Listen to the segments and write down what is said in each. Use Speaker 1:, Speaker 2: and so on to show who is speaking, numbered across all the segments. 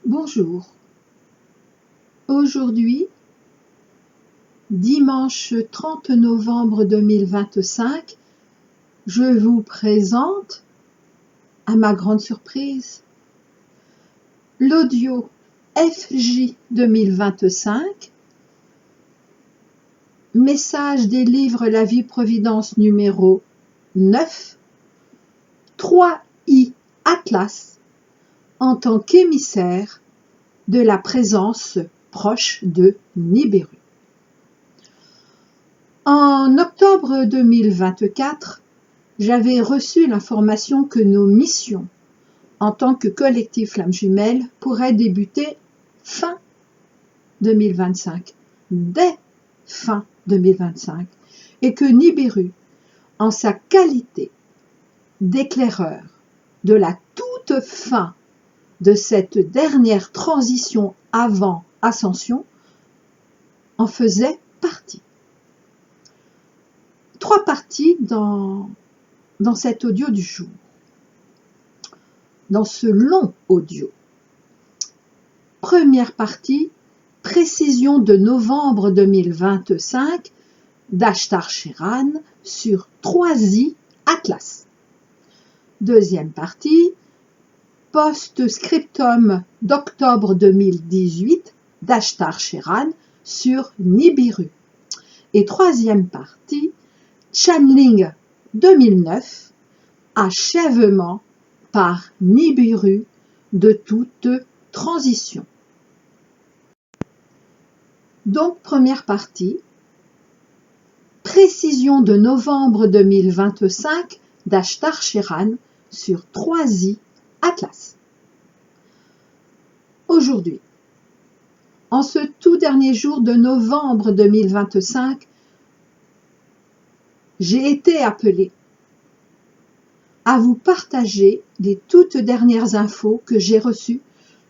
Speaker 1: Bonjour. Aujourd'hui, dimanche 30 novembre 2025, je vous présente, à ma grande surprise, l'audio FJ 2025, message des livres La Vie Providence numéro 9, 3i Atlas, en tant qu'émissaire de la présence proche de Nibiru. En octobre 2024, j'avais reçu l'information que nos missions en tant que collectif Flammes Jumelles pourraient débuter fin 2025, dès fin 2025, et que Nibiru, en sa qualité d'éclaireur de la toute fin de cette dernière transition avant ascension, en faisait partie. 3 parties dans cet audio du jour, dans ce long audio. Première partie, précision de novembre 2025 d'Ashtar Sheran sur 3i Atlas. Deuxième partie, post-scriptum d'octobre 2018 d'Ashtar Sheran sur Nibiru. Et troisième partie, channeling 2009, achèvement par Nibiru de toute transition. Donc, première partie, précision de novembre 2025 d'Ashtar Sheran sur 3i Atlas. Aujourd'hui, en ce tout dernier jour de novembre 2025, j'ai été appelée à vous partager les toutes dernières infos que j'ai reçues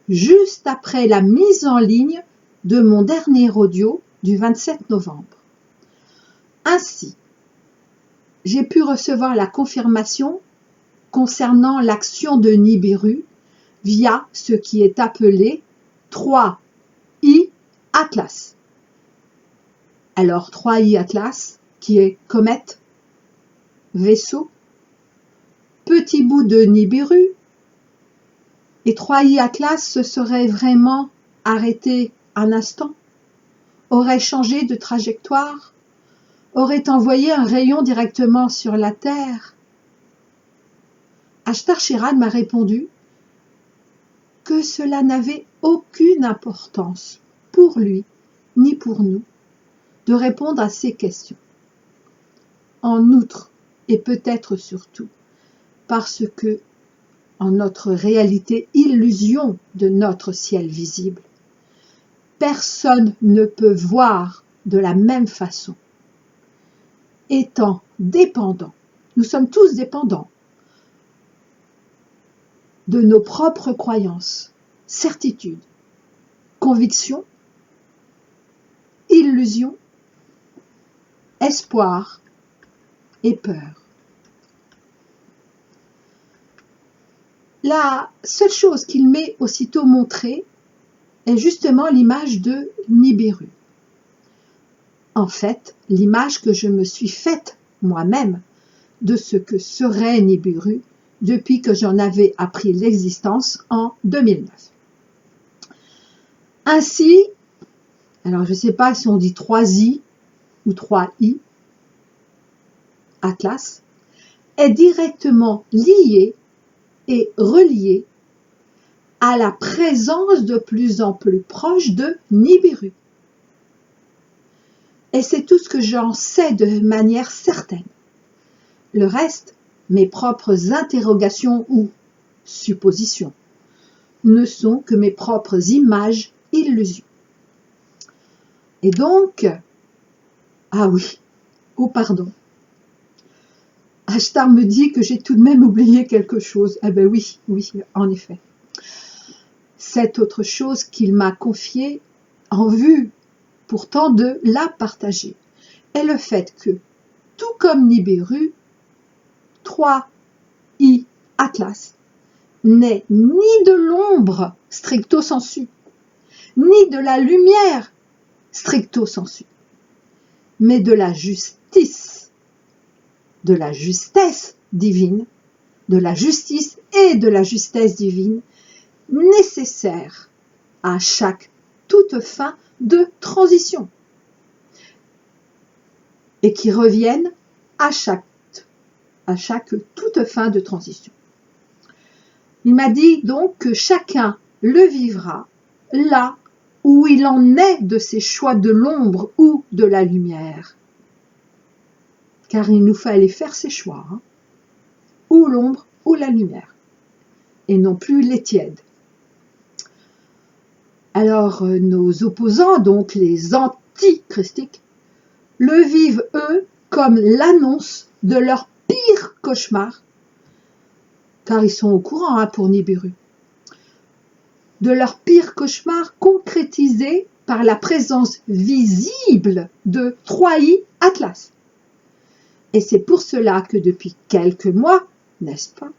Speaker 1: juste après la mise en ligne de mon dernier audio du 27 novembre. Ainsi, j'ai pu recevoir la confirmation concernant l'action de Nibiru via ce qui est appelé 3i Atlas. Alors 3i Atlas, qui est comète, vaisseau, petit bout de Nibiru, et 3i Atlas se serait vraiment arrêté un instant, aurait changé de trajectoire, aurait envoyé un rayon directement sur la Terre. Ashtar Sheran m'a répondu que cela n'avait aucune importance pour lui ni pour nous de répondre à ces questions. En outre, et peut-être surtout, parce que, en notre réalité illusion de notre ciel visible, personne ne peut voir de la même façon. Étant dépendant, nous sommes tous dépendants de nos propres croyances, certitudes, convictions, illusions, espoir et peur. La seule chose qu'il m'est aussitôt montrée est justement l'image de Nibiru. En fait, l'image que je me suis faite moi-même de ce que serait Nibiru depuis que j'en avais appris l'existence en 2009. Ainsi, alors je ne sais pas si on dit 3i ou 3i, Atlas, est directement lié et relié à la présence de plus en plus proche de Nibiru. Et c'est tout ce que j'en sais de manière certaine. Le reste, mes propres interrogations ou suppositions, ne sont que mes propres images, illusions. Et donc, ah oui, oh pardon, Ashtar me dit que j'ai tout de même oublié quelque chose. Eh bien oui, en effet. Cette autre chose qu'il m'a confiée en vue pourtant de la partager est le fait que, tout comme Nibiru, 3i Atlas n'est ni de l'ombre stricto sensu, ni de la lumière stricto sensu, mais de la justice, de la justesse divine, de la justice et de la justesse divine nécessaires à chaque toute fin de transition et qui reviennent à chaque toute fin de transition. Il m'a dit donc que chacun le vivra là où il en est de ses choix de l'ombre ou de la lumière. Car il nous fallait faire ses choix, ou l'ombre ou la lumière, et non plus les tièdes. Alors nos opposants, donc les antichristiques, le vivent eux comme l'annonce de leur pire cauchemar, car ils sont au courant pour Nibiru, de leur pire cauchemar concrétisé par la présence visible de 3i Atlas. Et c'est pour cela que depuis quelques mois, n'est-ce pas,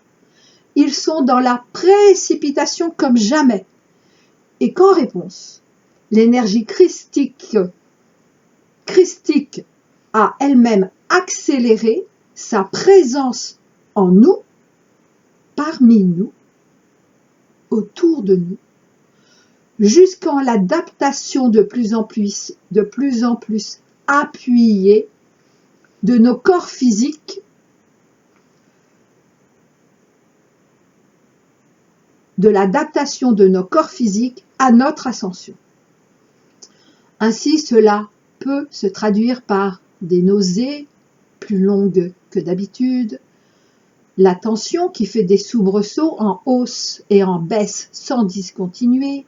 Speaker 1: ils sont dans la précipitation comme jamais. Et qu'en réponse, l'énergie christique a elle-même accéléré sa présence en nous, parmi nous, autour de nous, jusqu'en l'adaptation de plus en plus appuyée de nos corps physiques, de l'adaptation de nos corps physiques à notre ascension. Ainsi, cela peut se traduire par des nausées plus longues que d'habitude, la tension qui fait des soubresauts en hausse et en baisse sans discontinuer,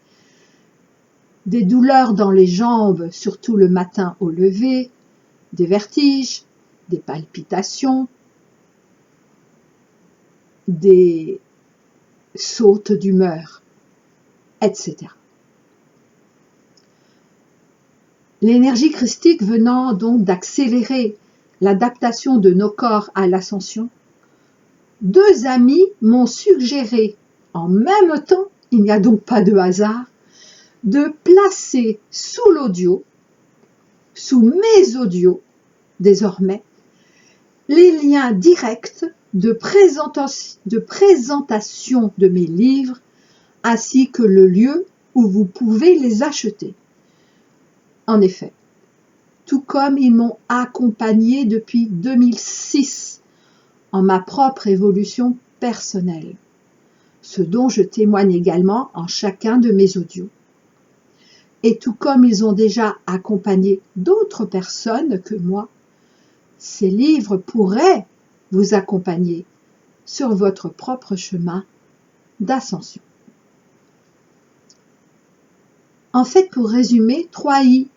Speaker 1: des douleurs dans les jambes, surtout le matin au lever, des vertiges, des palpitations, des sautes d'humeur, etc. L'énergie christique venant donc d'accélérer l'adaptation de nos corps à l'ascension, deux amis m'ont suggéré en même temps, il n'y a donc pas de hasard, de placer sous l'audio, sous mes audios désormais, les liens directs de présentation de mes livres ainsi que le lieu où vous pouvez les acheter. En effet, tout comme ils m'ont accompagné depuis 2006 en ma propre évolution personnelle, ce dont je témoigne également en chacun de mes audios. Et tout comme ils ont déjà accompagné d'autres personnes que moi, ces livres pourraient vous accompagner sur votre propre chemin d'ascension. En fait, pour résumer, 3i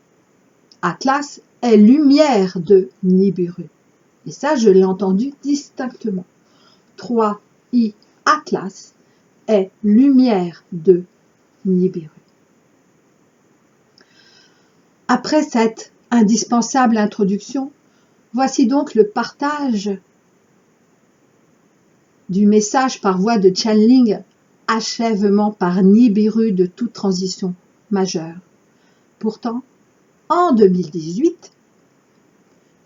Speaker 1: Atlas est lumière de Nibiru. Et ça, je l'ai entendu distinctement. 3i Atlas est lumière de Nibiru. Après cette indispensable introduction, voici donc le partage du message par voie de channeling, achèvement par Nibiru de toute transition majeure. Pourtant, en 2018,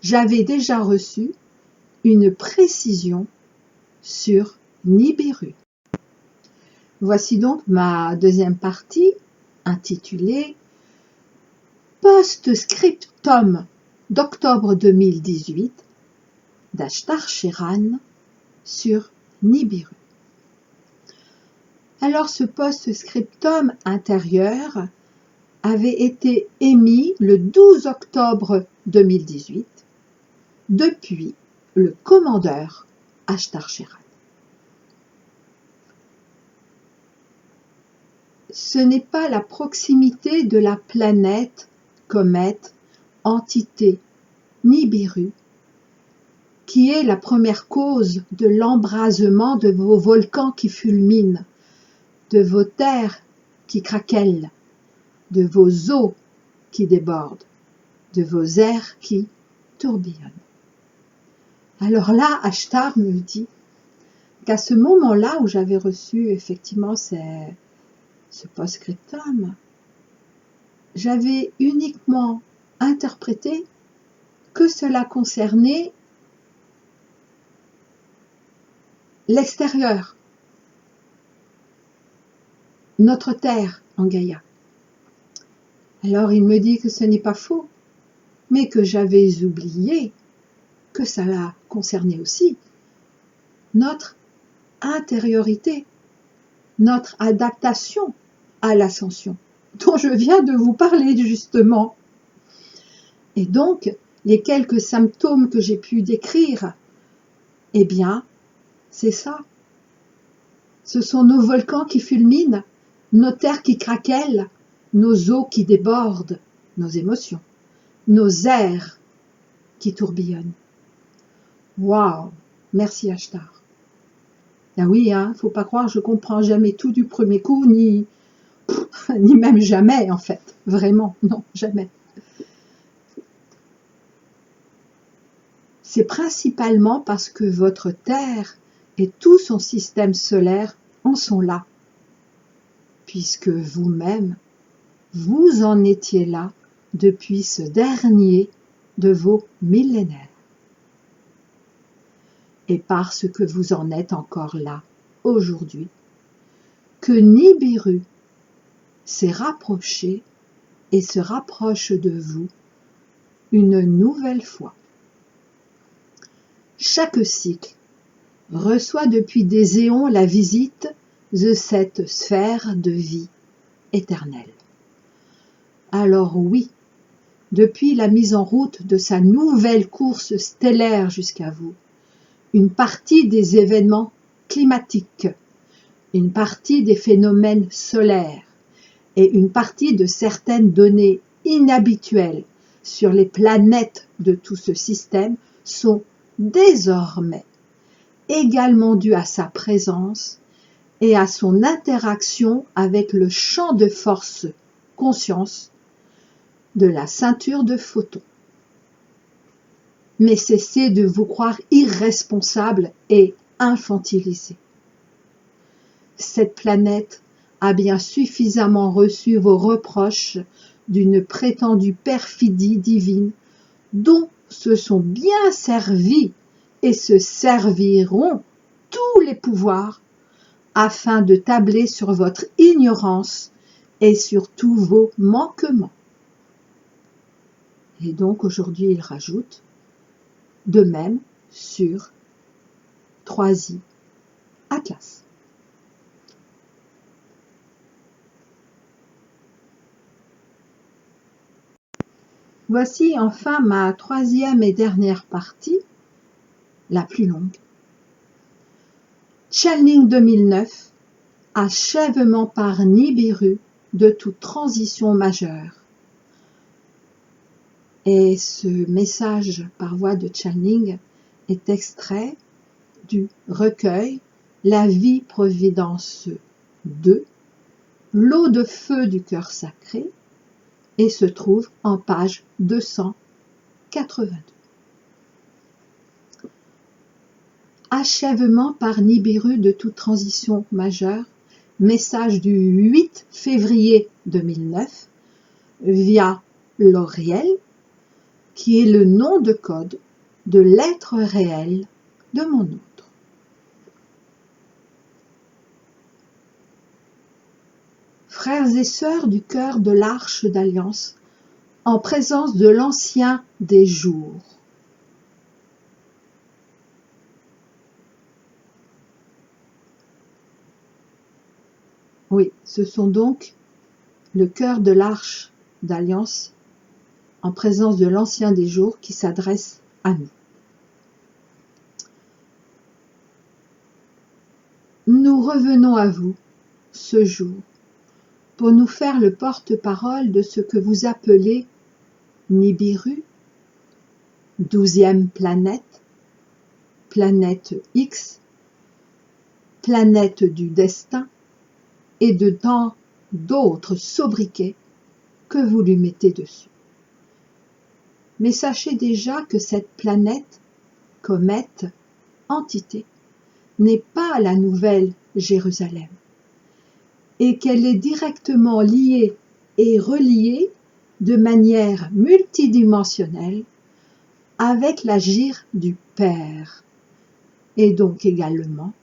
Speaker 1: j'avais déjà reçu une précision sur Nibiru. Voici donc ma deuxième partie intitulée Post-scriptum d'octobre 2018 d'Ashtar Sheran sur Nibiru. Alors ce post-scriptum intérieur avait été émis le 12 octobre 2018 depuis le commandeur Ashtar Sheran. Ce n'est pas la proximité de la planète, comète, entité, Nibiru, qui est la première cause de l'embrasement de vos volcans qui fulminent, de vos terres qui craquellent, de vos eaux qui débordent, de vos airs qui tourbillonnent. Alors là, Ashtar me dit qu'à ce moment-là où j'avais reçu effectivement ce post-scriptum, j'avais uniquement interprété que cela concernait l'extérieur, notre terre en Gaïa. Alors il me dit que ce n'est pas faux, mais que j'avais oublié que cela concernait aussi notre intériorité, notre adaptation à l'ascension, dont je viens de vous parler justement. Et donc, les quelques symptômes que j'ai pu décrire, eh bien, c'est ça. Ce sont nos volcans qui fulminent, nos terres qui craquellent, nos eaux qui débordent, nos émotions, nos airs qui tourbillonnent. Waouh! Merci Ashtar. Ah oui, faut pas croire, je comprends jamais tout du premier coup, ni même jamais en fait. Vraiment, non, jamais. C'est principalement parce que votre Terre et tout son système solaire en sont là, puisque vous-même, vous en étiez là depuis ce dernier de vos millénaires. Et parce que vous en êtes encore là aujourd'hui, que Nibiru s'est rapproché et se rapproche de vous une nouvelle fois. Chaque cycle reçoit depuis des éons la visite de cette sphère de vie éternelle. Alors oui, depuis la mise en route de sa nouvelle course stellaire jusqu'à vous, une partie des événements climatiques, une partie des phénomènes solaires et une partie de certaines données inhabituelles sur les planètes de tout ce système sont désormais également dues à sa présence et à son interaction avec le champ de force conscience de la ceinture de photons. Mais cessez de vous croire irresponsable et infantilisé. Cette planète a bien suffisamment reçu vos reproches d'une prétendue perfidie divine dont se sont bien servis et se serviront tous les pouvoirs afin de tabler sur votre ignorance et sur tous vos manquements. Et donc aujourd'hui il rajoute de même sur 3i Atlas. Voici enfin ma troisième et dernière partie, la plus longue. Channeling 2009, achèvement par Nibiru de toute transition majeure. Et ce message par voie de channeling est extrait du recueil La vie providence 2, l'eau de feu du cœur sacré, et se trouve en page 282. Achèvement par Nibiru de toute transition majeure, message du 8 février 2009 via L'Oriel, qui est le nom de code de l'être réel de mon autre. Frères et sœurs du cœur de l'Arche d'Alliance, en présence de l'Ancien des jours. Oui, ce sont donc le cœur de l'Arche d'Alliance, en présence de l'Ancien des jours, qui s'adresse à nous. Nous revenons à vous, ce jour, pour nous faire le porte-parole de ce que vous appelez Nibiru, 12e planète, planète X, planète du destin, et de tant d'autres sobriquets que vous lui mettez dessus. Mais sachez déjà que cette planète, comète, entité, n'est pas la nouvelle Jérusalem et qu'elle est directement liée et reliée de manière multidimensionnelle avec l'agir du Père et donc également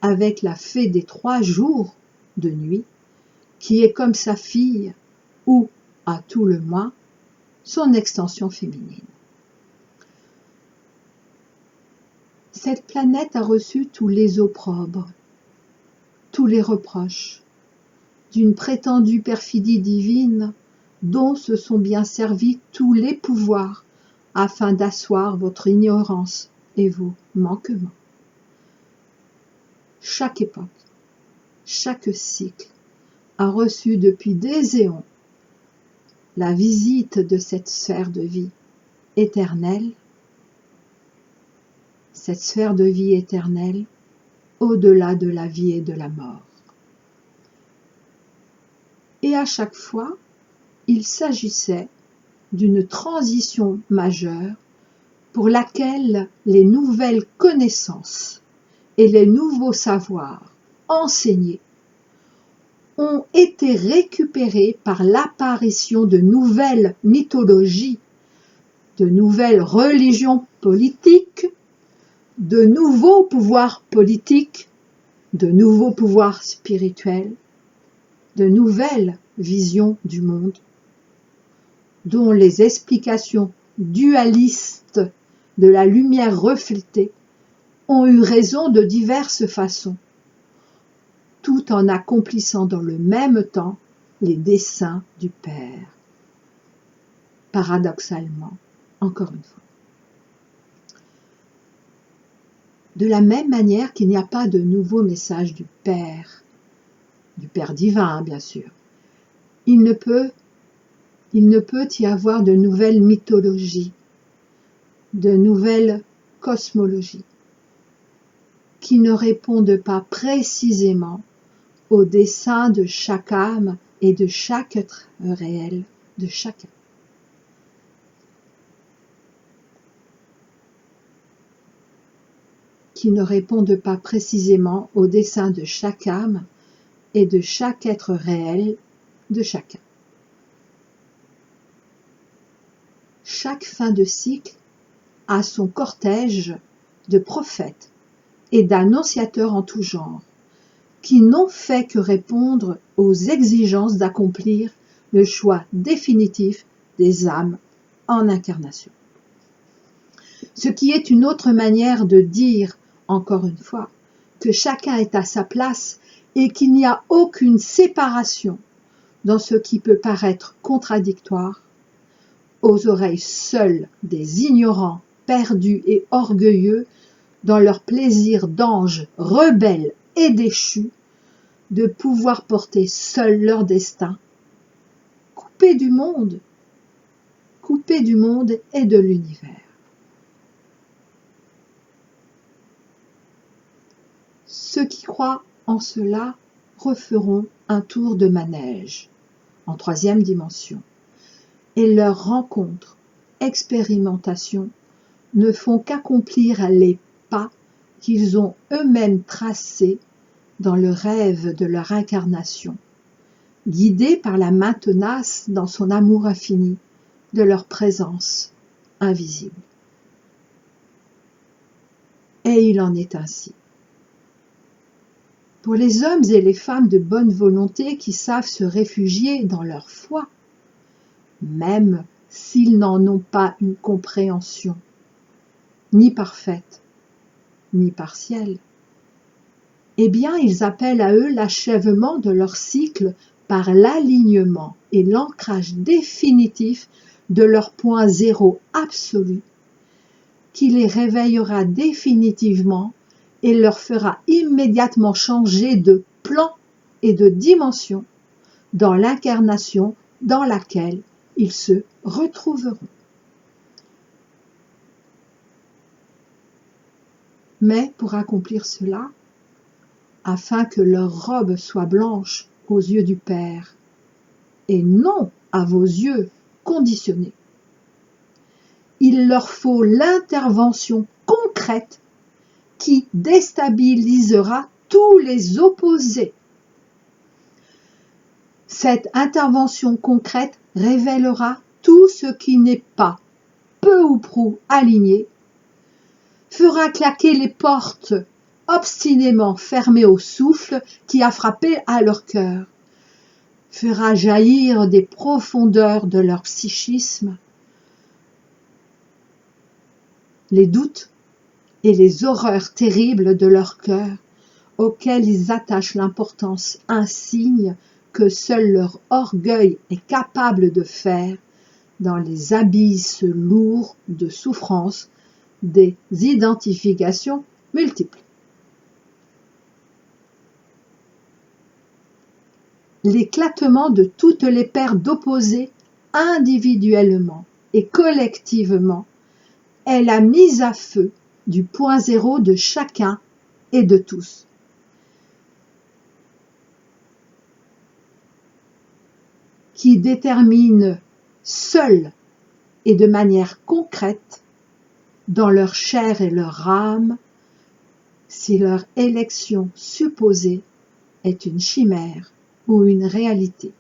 Speaker 1: avec la fée des 3 jours de nuit qui est comme sa fille ou, à tout le moins, son extension féminine. Cette planète a reçu tous les opprobres, tous les reproches, d'une prétendue perfidie divine dont se sont bien servis tous les pouvoirs afin d'asseoir votre ignorance et vos manquements. Chaque époque, chaque cycle a reçu depuis des éons la visite de cette sphère de vie éternelle, cette sphère de vie éternelle au-delà de la vie et de la mort. Et à chaque fois, il s'agissait d'une transition majeure pour laquelle les nouvelles connaissances et les nouveaux savoirs enseignés ont été récupérés par l'apparition de nouvelles mythologies, de nouvelles religions politiques, de nouveaux pouvoirs politiques, de nouveaux pouvoirs spirituels, de nouvelles visions du monde, dont les explications dualistes de la lumière reflétée ont eu raison de diverses façons, tout en accomplissant dans le même temps les desseins du Père. Paradoxalement, encore une fois. De la même manière qu'il n'y a pas de nouveau message du Père divin, bien sûr, il ne peut y avoir de nouvelles mythologies, de nouvelles cosmologies, qui ne répondent pas précisément au dessein de chaque âme et de chaque être réel de chacun. Qui ne répondent pas précisément au dessein de chaque âme et de chaque être réel de chacun. Chaque fin de cycle a son cortège de prophètes et d'annonciateurs en tout genre, qui n'ont fait que répondre aux exigences d'accomplir le choix définitif des âmes en incarnation. Ce qui est une autre manière de dire, encore une fois, que chacun est à sa place et qu'il n'y a aucune séparation dans ce qui peut paraître contradictoire aux oreilles seules des ignorants, perdus et orgueilleux dans leur plaisir d'anges rebelles et déchus de pouvoir porter seuls leur destin, coupés du monde et de l'univers. Ceux qui croient en cela referont un tour de manège en 3e dimension et leurs rencontres, expérimentations ne font qu'accomplir les pas qu'ils ont eux-mêmes tracés dans le rêve de leur incarnation, guidés par la main tenace dans son amour infini de leur présence invisible. Et il en est ainsi. Pour les hommes et les femmes de bonne volonté qui savent se réfugier dans leur foi, même s'ils n'en ont pas une compréhension, ni parfaite, ni partielle, eh bien ils appellent à eux l'achèvement de leur cycle par l'alignement et l'ancrage définitif de leur point zéro absolu, qui les réveillera définitivement et leur fera immédiatement changer de plan et de dimension dans l'incarnation dans laquelle ils se retrouveront. Mais pour accomplir cela, afin que leur robe soit blanche aux yeux du Père, et non à vos yeux conditionnés, il leur faut l'intervention concrète qui déstabilisera tous les opposés. Cette intervention concrète révélera tout ce qui n'est pas, peu ou prou aligné, fera claquer les portes obstinément fermées au souffle qui a frappé à leur cœur, fera jaillir des profondeurs de leur psychisme les doutes et les horreurs terribles de leur cœur, auxquelles ils attachent l'importance insigne que seul leur orgueil est capable de faire dans les abysses lourds de souffrance des identifications multiples. L'éclatement de toutes les paires d'opposés individuellement et collectivement est la mise à feu du point zéro de chacun et de tous. Qui détermine seul et de manière concrète dans leur chair et leur âme si leur élection supposée est une chimère ou une réalité.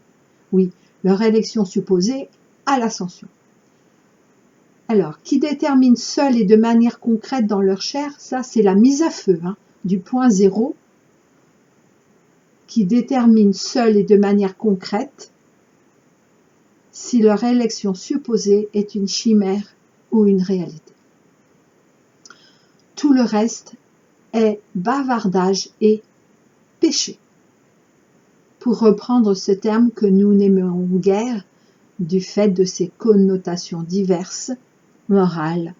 Speaker 1: Oui, leur élection supposée à l'ascension. Alors, qui détermine seul et de manière concrète dans leur chair, ça c'est la mise à feu du point zéro, qui détermine seul et de manière concrète si leur élection supposée est une chimère ou une réalité. Tout le reste est bavardage et péché. Pour reprendre ce terme que nous n'aimerons guère du fait de ses connotations diverses, morales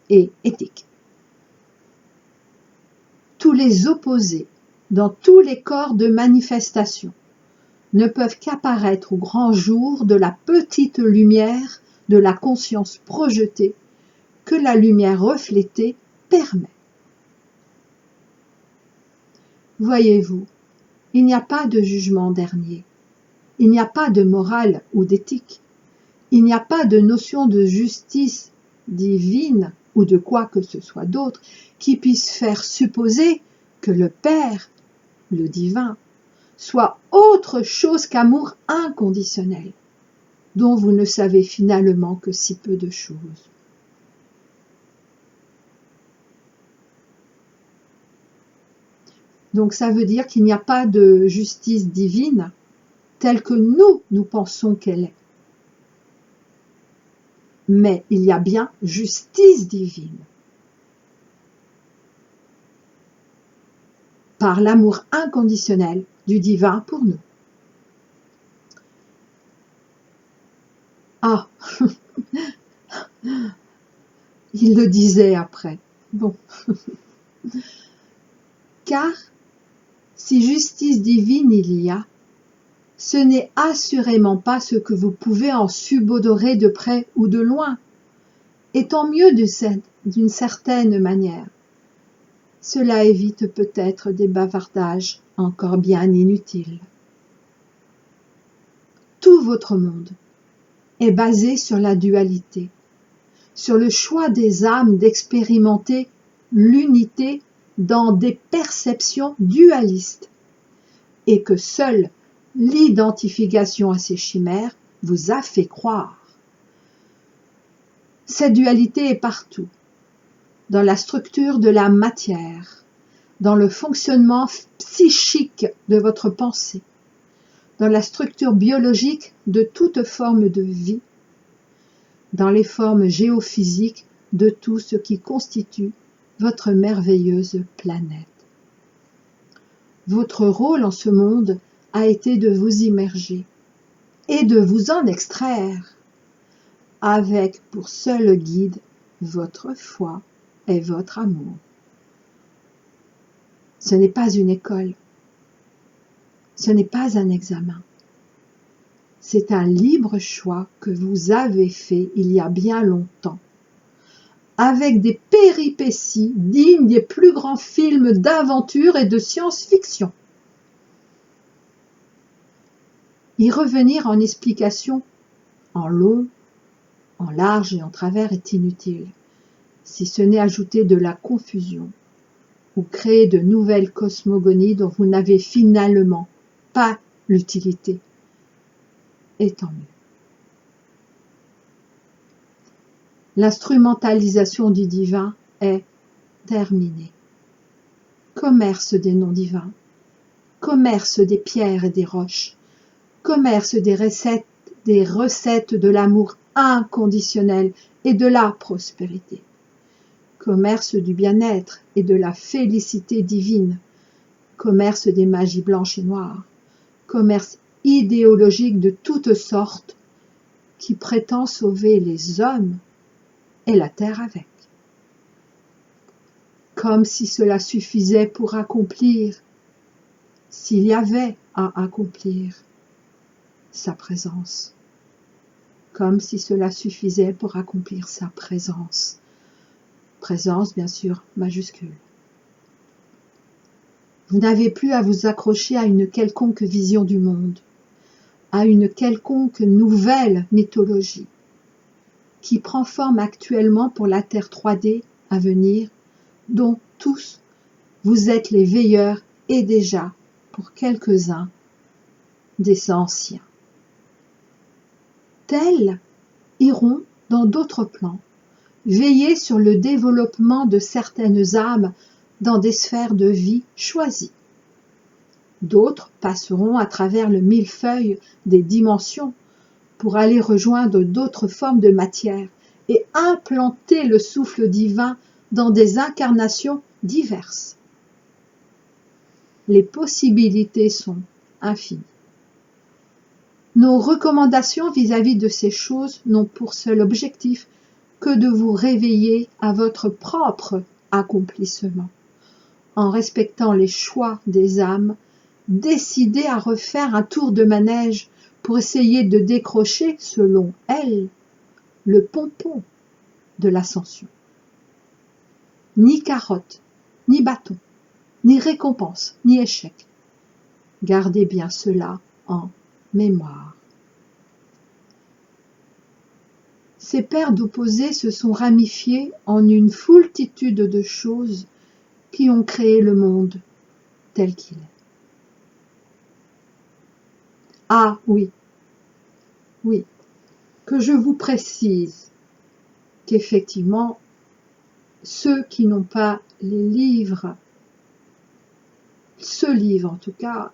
Speaker 1: et éthiques. Tous les opposés dans tous les corps de manifestation ne peuvent qu'apparaître au grand jour de la petite lumière de la conscience projetée que la lumière reflétée permet. Voyez-vous, il n'y a pas de jugement dernier, il n'y a pas de morale ou d'éthique, il n'y a pas de notion de justice divine ou de quoi que ce soit d'autre qui puisse faire supposer que le Père, le divin, soit autre chose qu'amour inconditionnel, dont vous ne savez finalement que si peu de choses. Donc ça veut dire qu'il n'y a pas de justice divine telle que nous pensons qu'elle est. Mais il y a bien justice divine. Par l'amour inconditionnel du divin pour nous. Ah, il le disait après. Bon. Car si justice divine il y a, ce n'est assurément pas ce que vous pouvez en subodorer de près ou de loin, et tant mieux d'une certaine manière. Cela évite peut-être des bavardages encore bien inutiles. Tout votre monde est basé sur la dualité, sur le choix des âmes d'expérimenter l'unité dans des perceptions dualistes, et que seule l'identification à ces chimères vous a fait croire. Cette dualité est partout, dans la structure de la matière, dans le fonctionnement psychique de votre pensée, dans la structure biologique de toute forme de vie, dans les formes géophysiques de tout ce qui constitue votre merveilleuse planète. Votre rôle en ce monde a été de vous immerger et de vous en extraire, avec pour seul guide votre foi et votre amour. Ce n'est pas une école, ce n'est pas un examen, c'est un libre choix que vous avez fait il y a bien longtemps, avec des péripéties dignes des plus grands films d'aventure et de science-fiction. Y revenir en explication, en long, en large et en travers est inutile, si ce n'est ajouter de la confusion ou créer de nouvelles cosmogonies dont vous n'avez finalement pas l'utilité. Et tant mieux. L'instrumentalisation du divin est terminée. Commerce des noms divins, commerce des pierres et des roches, commerce des recettes de l'amour inconditionnel et de la prospérité, commerce du bien-être et de la félicité divine, commerce des magies blanches et noires, commerce idéologique de toutes sortes qui prétend sauver les hommes et la terre avec. Comme si cela suffisait pour accomplir, s'il y avait à accomplir, sa présence. Comme si cela suffisait pour accomplir sa présence. Présence, bien sûr, majuscule. Vous n'avez plus à vous accrocher à une quelconque vision du monde, à une quelconque nouvelle mythologie, qui prend forme actuellement pour la Terre 3D à venir, dont tous vous êtes les veilleurs et déjà, pour quelques-uns, des anciens. Tels iront dans d'autres plans, veiller sur le développement de certaines âmes dans des sphères de vie choisies. D'autres passeront à travers le millefeuille des dimensions pour aller rejoindre d'autres formes de matière et implanter le souffle divin dans des incarnations diverses. Les possibilités sont infinies. Nos recommandations vis-à-vis de ces choses n'ont pour seul objectif que de vous réveiller à votre propre accomplissement, en respectant les choix des âmes, décidées à refaire un tour de manège pour essayer de décrocher, selon elles, le pompon de l'ascension. Ni carotte, ni bâton, ni récompense, ni échec. Gardez bien cela en mémoire. Ces paires d'opposés se sont ramifiées en une foultitude de choses qui ont créé le monde tel qu'il est. Ah oui, que je vous précise qu'effectivement, ceux qui n'ont pas les livres, ce livre en tout cas,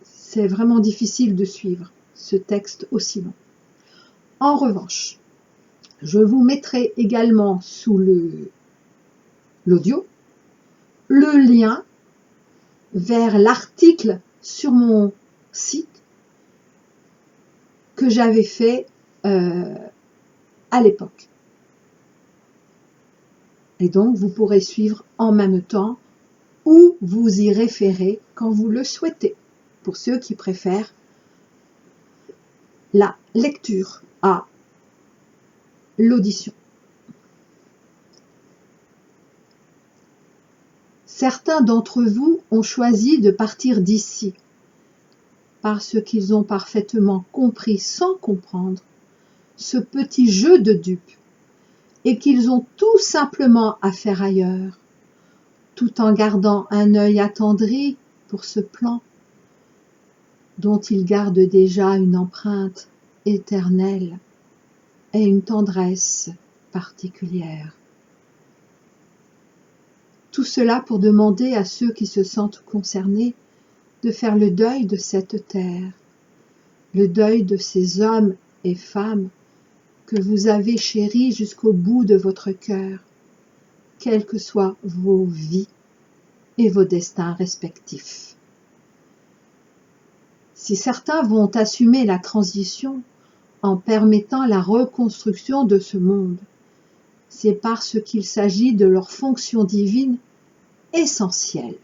Speaker 1: c'est vraiment difficile de suivre ce texte aussi long. En revanche, je vous mettrai également sous l'audio le lien vers l'article sur mon site que j'avais fait à l'époque. Et donc, vous pourrez suivre en même temps ou vous y référer quand vous le souhaitez, pour ceux qui préfèrent la lecture à l'audition. Certains d'entre vous ont choisi de partir d'ici, parce qu'ils ont parfaitement compris sans comprendre ce petit jeu de dupes, et qu'ils ont tout simplement à faire ailleurs, tout en gardant un œil attendri pour ce plan, dont ils gardent déjà une empreinte éternelle et une tendresse particulière. Tout cela pour demander à ceux qui se sentent concernés de faire le deuil de cette terre, le deuil de ces hommes et femmes que vous avez chéris jusqu'au bout de votre cœur, quelles que soient vos vies et vos destins respectifs. Si certains vont assumer la transition en permettant la reconstruction de ce monde, c'est parce qu'il s'agit de leur fonction divine essentielle,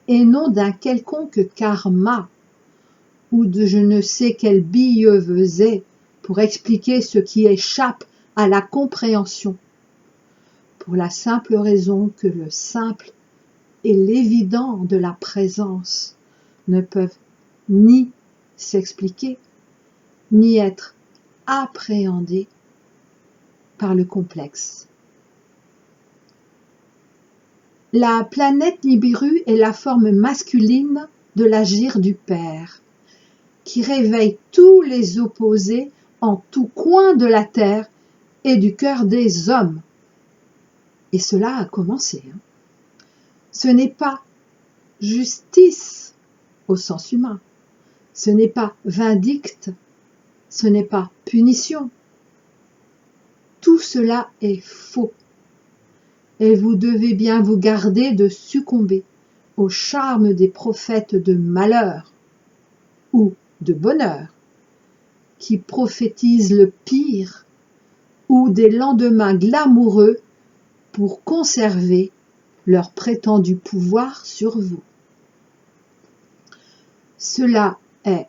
Speaker 1: et non d'un quelconque karma ou de je ne sais quel billevesée pour expliquer ce qui échappe à la compréhension, pour la simple raison que le simple et l'évident de la présence ne peuvent ni s'expliquer, ni être appréhendés par le complexe. La planète Nibiru est la forme masculine de l'agir du Père, qui réveille tous les opposés en tout coin de la terre et du cœur des hommes. Et cela a commencé. Ce n'est pas justice au sens humain, ce n'est pas vindicte, ce n'est pas punition. Tout cela est faux. Et vous devez bien vous garder de succomber au charme des prophètes de malheur ou de bonheur, qui prophétisent le pire, ou des lendemains glamoureux pour conserver leur prétendu pouvoir sur vous. Cela est,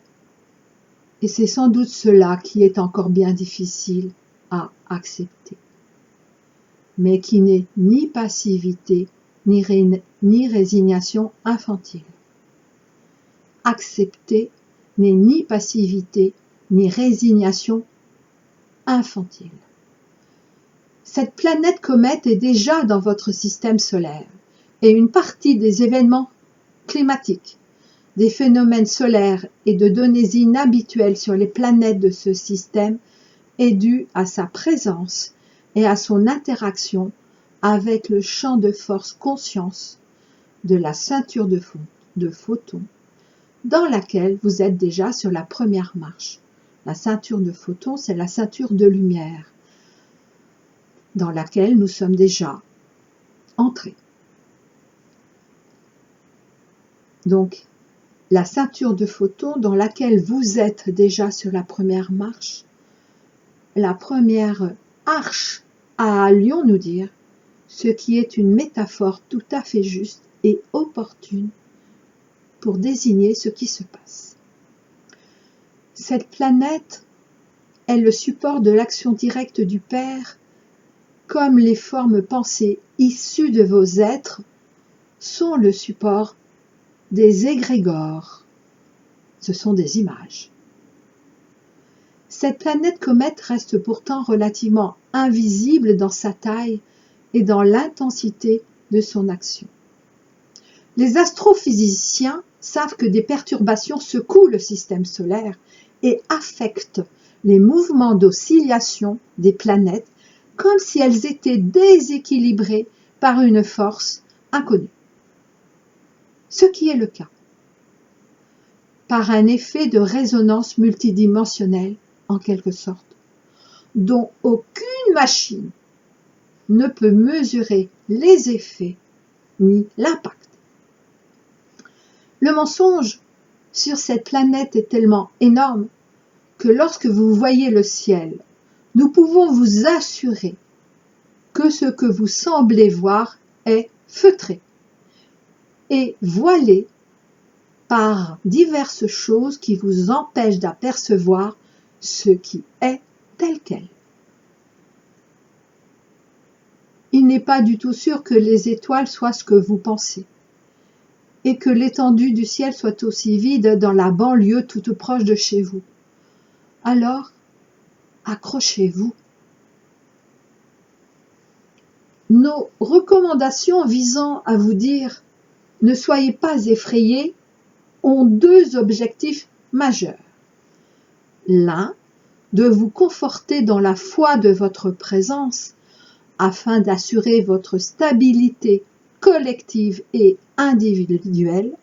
Speaker 1: et c'est sans doute cela qui est encore bien difficile à accepter, mais qui n'est ni passivité, ni résignation infantile. Accepter n'est ni passivité, ni résignation infantile. Cette planète comète est déjà dans votre système solaire, et une partie des événements climatiques, des phénomènes solaires et de données inhabituelles sur les planètes de ce système est due à sa présence et à son interaction avec le champ de force conscience de la ceinture de photons dans laquelle vous êtes déjà sur la première marche. La ceinture de photons, c'est la ceinture de lumière dans laquelle nous sommes déjà entrés. Donc, la ceinture de photons dans laquelle vous êtes déjà sur la première marche, la première arche, allions-nous dire, ce qui est une métaphore tout à fait juste et opportune pour désigner ce qui se passe. Cette planète est le support de l'action directe du Père, comme les formes pensées issues de vos êtres sont le support des égrégores. Ce sont des images. Cette planète comète reste pourtant relativement invisible dans sa taille et dans l'intensité de son action. Les astrophysiciens savent que des perturbations secouent le système solaire et affectent les mouvements d'oscillation des planètes comme si elles étaient déséquilibrées par une force inconnue. Ce qui est le cas. Par un effet de résonance multidimensionnelle, en quelque sorte, dont aucune machine ne peut mesurer les effets ni l'impact. Le mensonge sur cette planète est tellement énorme que lorsque vous voyez le ciel, nous pouvons vous assurer que ce que vous semblez voir est feutré et voilé par diverses choses qui vous empêchent d'apercevoir ce qui est tel quel. Il n'est pas du tout sûr que les étoiles soient ce que vous pensez, et que l'étendue du ciel soit aussi vide dans la banlieue toute proche de chez vous. Alors, accrochez-vous. Nos recommandations visant à vous dire « ne soyez pas effrayés » ont deux objectifs majeurs. L'un, de vous conforter dans la foi de votre présence afin d'assurer votre stabilité collective et individuelle,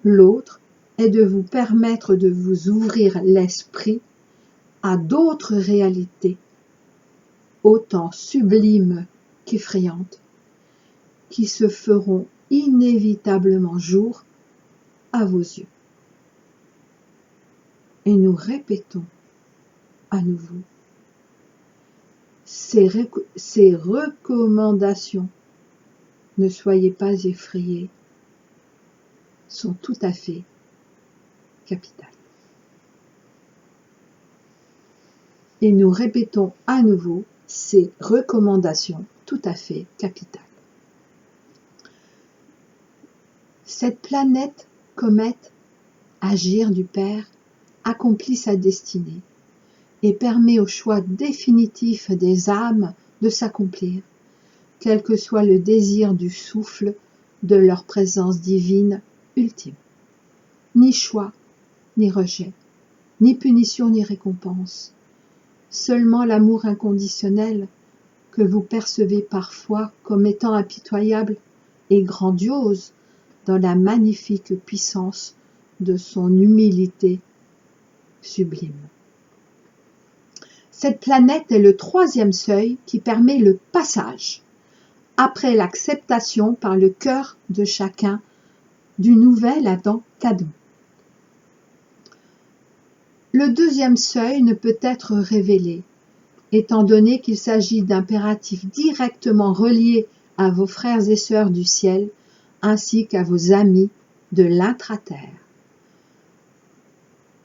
Speaker 1: l'autre est de vous permettre de vous ouvrir l'esprit à d'autres réalités, autant sublimes qu'effrayantes, qui se feront inévitablement jour à vos yeux. Et nous répétons à nouveau ces recommandations, ne soyez pas effrayés, sont tout à fait capitales. Et nous répétons à nouveau ces recommandations tout à fait capitales. Cette planète comète, agir du Père, accomplit sa destinée et permet au choix définitif des âmes de s'accomplir, quel que soit le désir du souffle de leur présence divine ultime. Ni choix, ni rejet, ni punition, ni récompense. Seulement l'amour inconditionnel que vous percevez parfois comme étant impitoyable et grandiose dans la magnifique puissance de son humilité sublime. Cette planète est le troisième seuil qui permet le passage, après l'acceptation par le cœur de chacun du nouvel Adam qu'Adam. Le deuxième seuil ne peut être révélé, étant donné qu'il s'agit d'impératifs directement reliés à vos frères et sœurs du ciel, ainsi qu'à vos amis de l'intra-terre.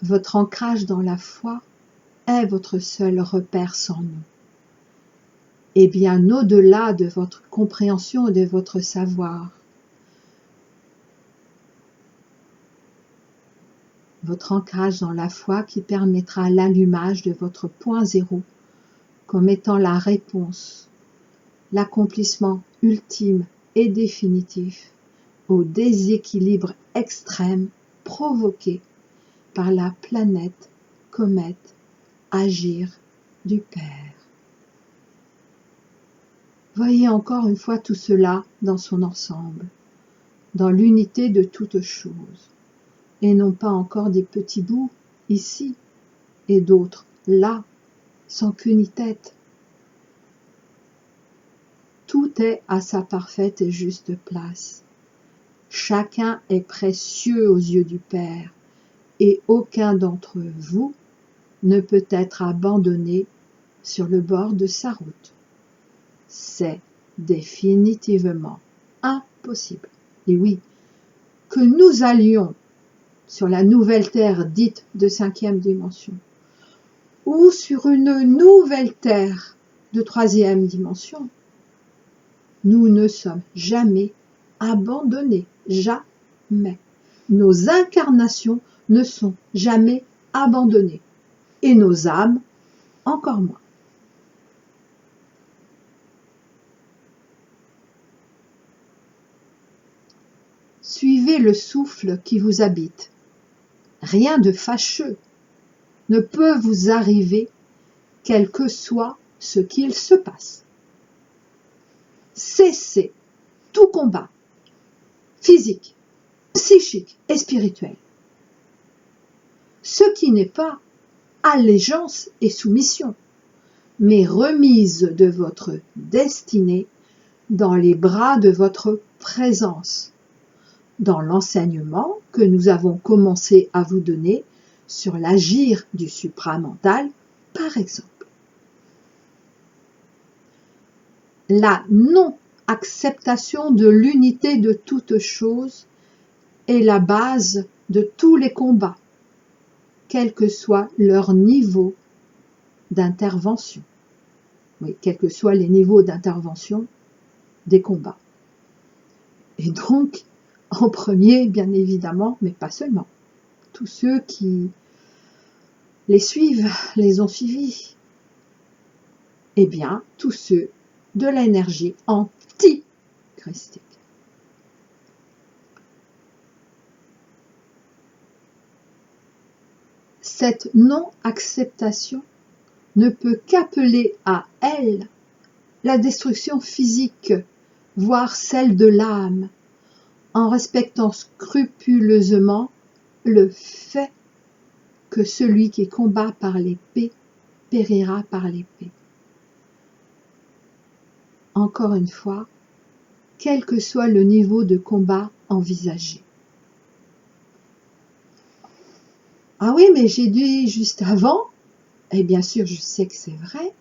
Speaker 1: Votre ancrage dans la foi est votre seul repère sans nom. Et bien au-delà de votre compréhension et de votre savoir. Votre ancrage dans la foi qui permettra l'allumage de votre point zéro comme étant la réponse, l'accomplissement ultime et définitif au déséquilibre extrême provoqué par la planète comète Agir du Père. Voyez encore une fois tout cela dans son ensemble, dans l'unité de toutes choses, et non pas encore des petits bouts ici et d'autres là, sans queue ni tête. Tout est à sa parfaite et juste place. Chacun est précieux aux yeux du Père, et aucun d'entre vous ne peut être abandonné sur le bord de sa route. C'est définitivement impossible. Et oui, que nous allions sur la nouvelle terre dite de 5e dimension, ou sur une nouvelle terre de 3e dimension, nous ne sommes jamais abandonnés, jamais. Nos incarnations ne sont jamais abandonnées, et nos âmes encore moins. Suivez le souffle qui vous habite. Rien de fâcheux ne peut vous arriver, quel que soit ce qu'il se passe. Cessez tout combat, physique, psychique et spirituel. Ce qui n'est pas allégeance et soumission, mais remise de votre destinée dans les bras de votre présence, dans l'enseignement que nous avons commencé à vous donner sur l'agir du supramental, par exemple. La non-acceptation de l'unité de toutes choses est la base de tous les combats, quel que soit leur niveau d'intervention. Oui, quels que soient les niveaux d'intervention des combats. Et donc, en premier, bien évidemment, mais pas seulement, tous ceux qui les suivent, les ont suivis, eh bien, tous ceux de l'énergie anti-christique. Cette non-acceptation ne peut qu'appeler à elle la destruction physique, voire celle de l'âme, en respectant scrupuleusement le fait que celui qui combat par l'épée périra par l'épée. Encore une fois, quel que soit le niveau de combat envisagé. Ah oui, mais j'ai dit juste avant, et bien sûr je sais que c'est vrai,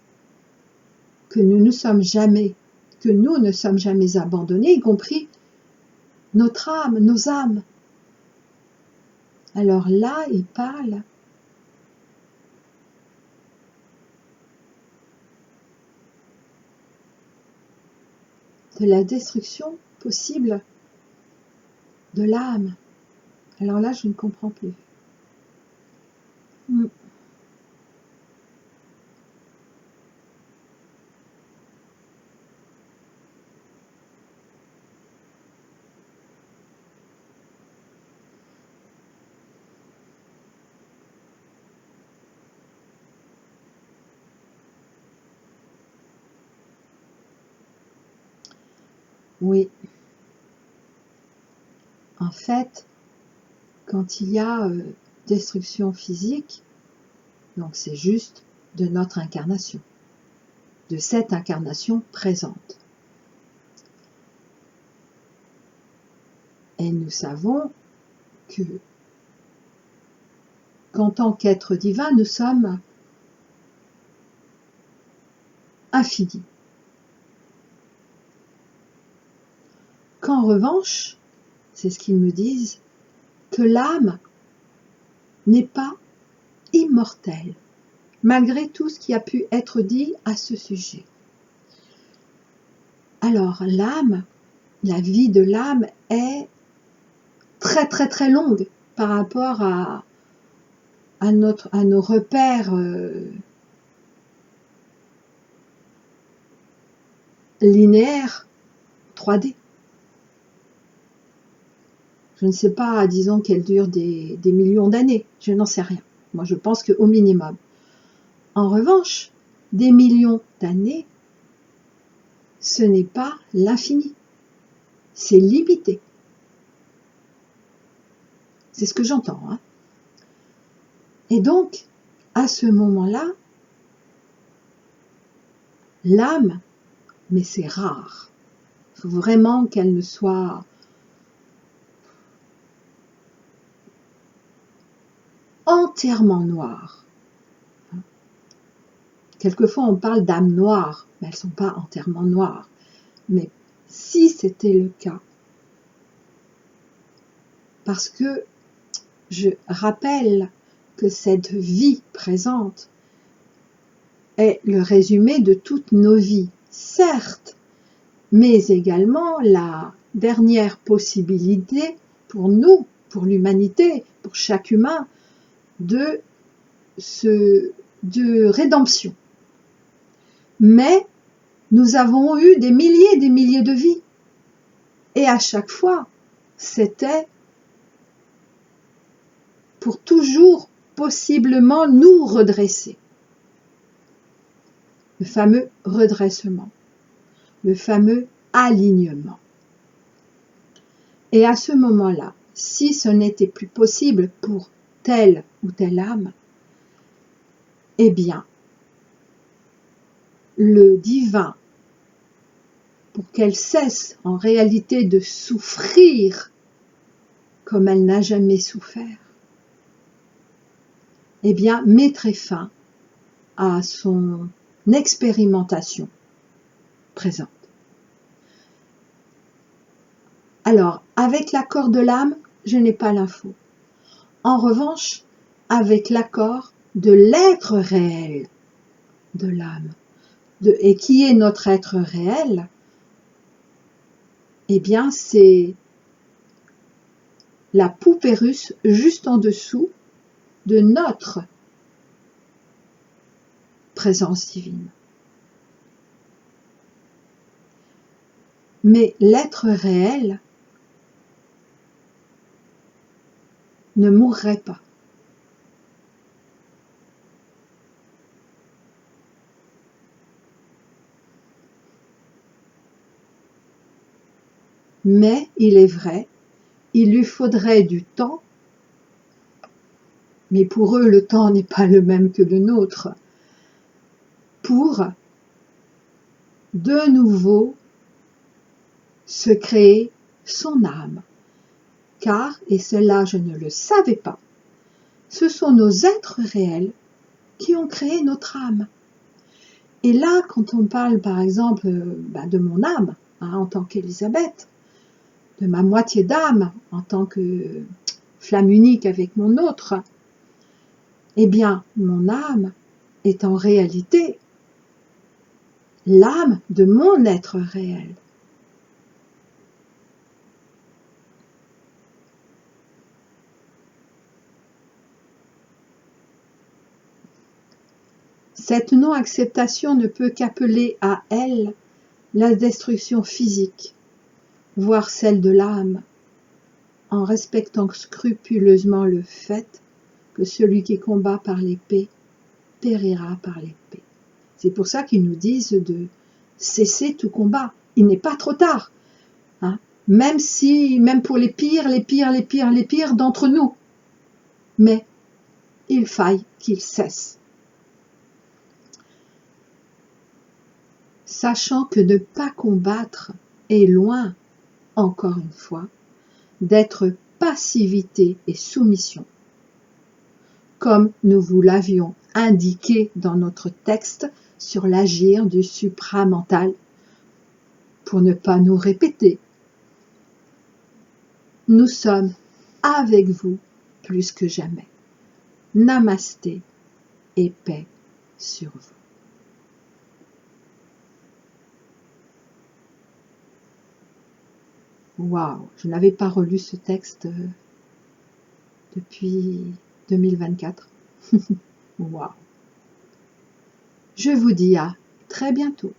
Speaker 1: que nous ne sommes jamais abandonnés, y compris notre âme, nos âmes. Alors là, il parle de la destruction possible de l'âme. Alors là, je ne comprends plus. Oui. En fait, quand il y a destruction physique, donc c'est juste de notre incarnation, de cette incarnation présente. Et nous savons que qu'en tant qu'être divin, nous sommes infinis. Qu'en revanche, c'est ce qu'ils me disent, que l'âme n'est pas immortelle, malgré tout ce qui a pu être dit à ce sujet. Alors l'âme, la vie de l'âme est très très très longue par rapport à nos repères linéaires 3D. Je ne sais pas, disons qu'elle dure des millions d'années, je n'en sais rien. Moi je pense qu'au minimum. En revanche, des millions d'années, ce n'est pas l'infini, c'est limité. C'est ce que j'entends. Hein. Et donc, à ce moment-là, l'âme, mais c'est rare, il faut vraiment qu'elle ne soit entièrement noire. Quelquefois on parle d'âme noire, mais elles ne sont pas entièrement noires. Mais si c'était le cas, parce que je rappelle que cette vie présente est le résumé de toutes nos vies, certes, mais également la dernière possibilité pour nous, pour l'humanité, pour chaque humain, de rédemption. Mais nous avons eu des milliers de vies. Et à chaque fois, c'était pour toujours possiblement nous redresser. Le fameux redressement, le fameux alignement. Et à ce moment-là, si ce n'était plus possible pour telle ou telle âme, eh bien, le divin, pour qu'elle cesse en réalité de souffrir comme elle n'a jamais souffert, eh bien, mettrait fin à son expérimentation présente. Alors, avec l'accord de l'âme, je n'ai pas l'info. En revanche, avec l'accord de l'être réel de l'âme, et qui est notre être réel, eh bien, c'est la poupée russe juste en dessous de notre présence divine. Mais l'être réel ne mourrait pas. Mais, il est vrai, il lui faudrait du temps, mais pour eux le temps n'est pas le même que le nôtre, pour de nouveau se créer son âme. Car, et cela je ne le savais pas, ce sont nos êtres réels qui ont créé notre âme. Et là, quand on parle par exemple de mon âme, en tant qu'Élisabeth, de ma moitié d'âme en tant que flamme unique avec mon autre, eh bien, mon âme est en réalité l'âme de mon être réel. Cette non-acceptation ne peut qu'appeler à elle la destruction physique, voire celle de l'âme, en respectant scrupuleusement le fait que celui qui combat par l'épée périra par l'épée. C'est pour ça qu'ils nous disent de cesser tout combat. Il n'est pas trop tard. même pour les pires d'entre nous. Mais il faille qu'ils cessent. Sachant que ne pas combattre est loin, encore une fois, d'être passivité et soumission. Comme nous vous l'avions indiqué dans notre texte sur l'agir du supramental, pour ne pas nous répéter. Nous sommes avec vous plus que jamais. Namasté et paix sur vous. Waouh, je n'avais pas relu ce texte depuis 2024. Waouh. Je vous dis à très bientôt.